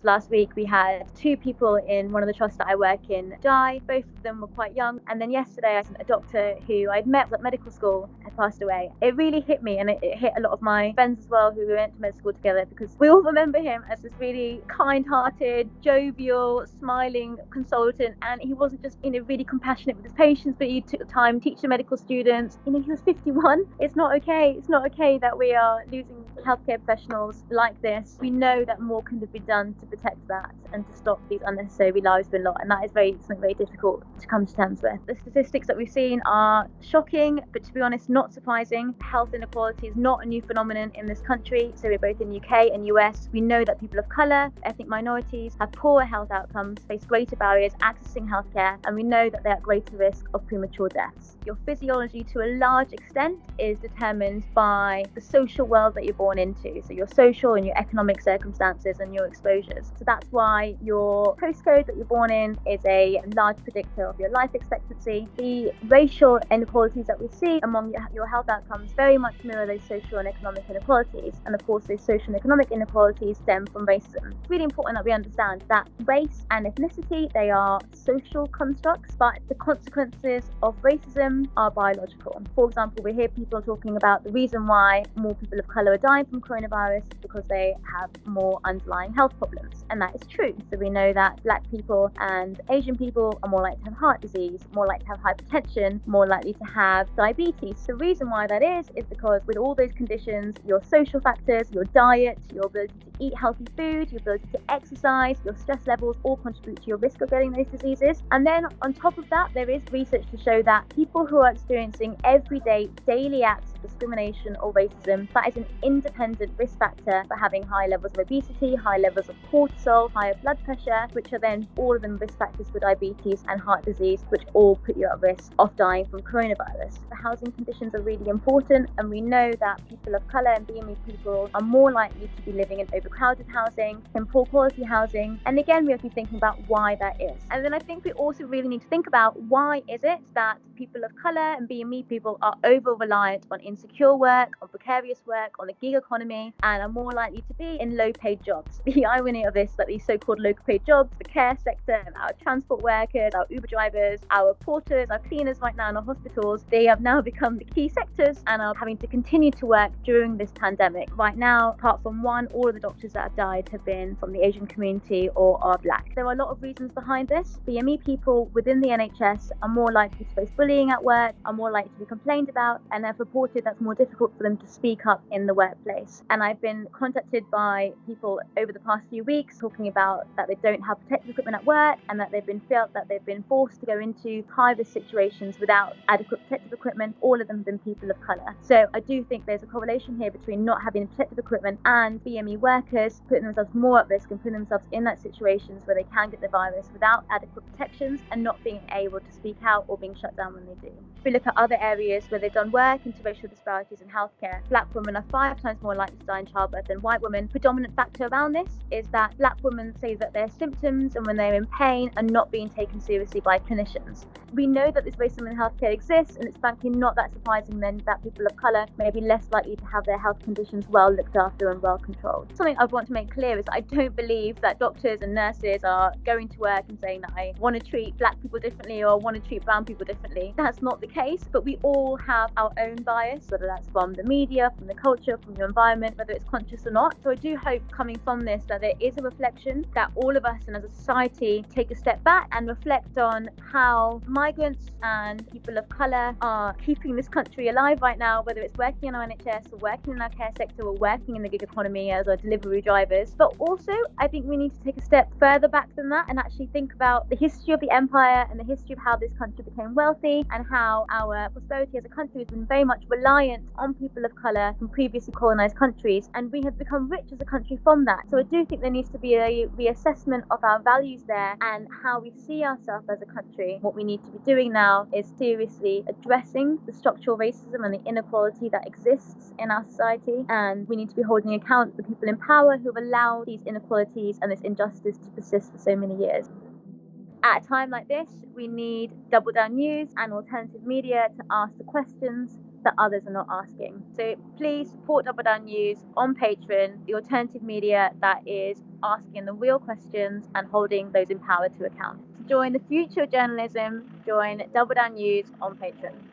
Last week we had 2 people in one of the trusts that I work in die. Both of them were quite young. And then yesterday, a doctor who I'd met at medical school had passed away. It really hit me, and it hit a lot of my friends as well who went to medical school together, because we all remember him as this really kind-hearted, jovial, smiling consultant. And he wasn't just, really compassionate with his patients, but he took the time to teach the medical students. He was 51. It's not okay. It's not okay that we are losing healthcare professionals like this. We know that more can be done to protect that and to stop these unnecessary lives being lost, and that is something very difficult to come to terms with. The statistics that we've seen are shocking, but to be honest, not surprising. Health inequality is not a new phenomenon in this country. So we're both in the UK and US. We know that people of colour, ethnic minorities have poorer health outcomes, face greater barriers accessing healthcare, and we know that they're at greater risk of premature deaths. Your physiology, to a large extent, is determined by the social world that you're born into. So your social and your economic circumstances and your exposures. So that's why your postcode that you're born in is a large predictor of your life expectancy. The racial inequalities that we see among your health outcomes very much mirror those social and economic inequalities. And of course, those social and economic inequalities stem from racism. It's really important that we understand that race and ethnicity, they are social constructs, but the consequences of racism are biological. For example, we hear people talking about the reason why more people of colour are dying from coronavirus is because they have more underlying health problems. And that is true. So we know that Black people and Asian people are more likely to have heart disease, more likely to have hypertension, more likely to have diabetes. The reason why that is because with all those conditions, your social factors, your diet, your ability to eat healthy food, your ability to exercise, your stress levels all contribute to your risk of getting those diseases. And then on top of that, there is research to show that people who are experiencing everyday, daily acts of discrimination or racism, that is an independent risk factor for having high levels of obesity, high levels of cortisol, higher blood pressure, which are then all of them risk factors for diabetes and heart disease, which all put you at risk of dying from coronavirus. The housing conditions are really important, and we know that people of colour and BAME people are more likely to be living in overcrowded housing, in poor quality housing. And again, we have to be thinking about why that is. And then I think we also really need to think about why is it that people of colour and BAME people are over-reliant on insecure work, on precarious work, on the gig economy, and are more likely to be in low-paid jobs. The irony of this, that these so-called low-paid jobs, the care sector, our transport workers, our Uber drivers, our porters, our cleaners right now in our hospitals, they have now become the key sectors and are having to continue to work during this pandemic. Right now, apart from one, all of the doctors that have died have been from the Asian community or are Black. There are a lot of reasons behind this. BAME people within the NHS are more likely to face bullying at work, are more likely to be complained about, and have reported that's more difficult for them to speak up in the workplace. And I've been contacted by people over the past few weeks talking about that they don't have protective equipment at work, and that they've been forced to go into high-risk situations without adequate protective equipment. All of them have been people of colour. So I do think there's a correlation here between not having protective equipment and BAME workers putting themselves more at risk and putting themselves in that situations where they can get the virus without adequate protections and not being able to speak out or being shut down when they do. If we look at other areas where they've done work into racial disparities in healthcare, Black women are 5 times more likely to die in childbirth than white women. Predominant factor around this is that Black women say that their symptoms and when they're in pain are not being taken seriously by clinicians. We know that this racism in healthcare exists, and it's frankly not that surprising then that people of colour may be less likely to have their health conditions well looked after and well controlled. Something I want to make clear is that I don't believe that doctors and nurses are going to work and saying that I want to treat Black people differently or want to treat brown people differently. That's not the case, but we all have our own bias, whether that's from the media, from the culture, from your environment, whether it's conscious or not. So I do hope coming from this that there is a reflection that all of us and as a society take a step back and reflect on how migrants and people of colour are keeping this country alive right now, whether it's working in our NHS or working in our care sector or working in the gig economy as our delivery drivers. But also, I think we need to take a step further back than that and actually think about the history of the empire and the history of how this country became wealthy and how our prosperity as a country has been very much reliant on people of colour from previously colonised countries, and we have become rich as a country from that. So I do think there needs to be a reassessment of our values there and how we see ourselves as a country. What we need to be doing now is seriously addressing the structural racism and the inequality that exists in our society, and we need to be holding account the people in power who have allowed these inequalities and this injustice to persist for so many years. At a time like this, we need Double Down News and alternative media to ask the questions that others are not asking. So please support Double Down News on Patreon, the alternative media that is asking the real questions and holding those in power to account. To join the future of journalism, join Double Down News on Patreon.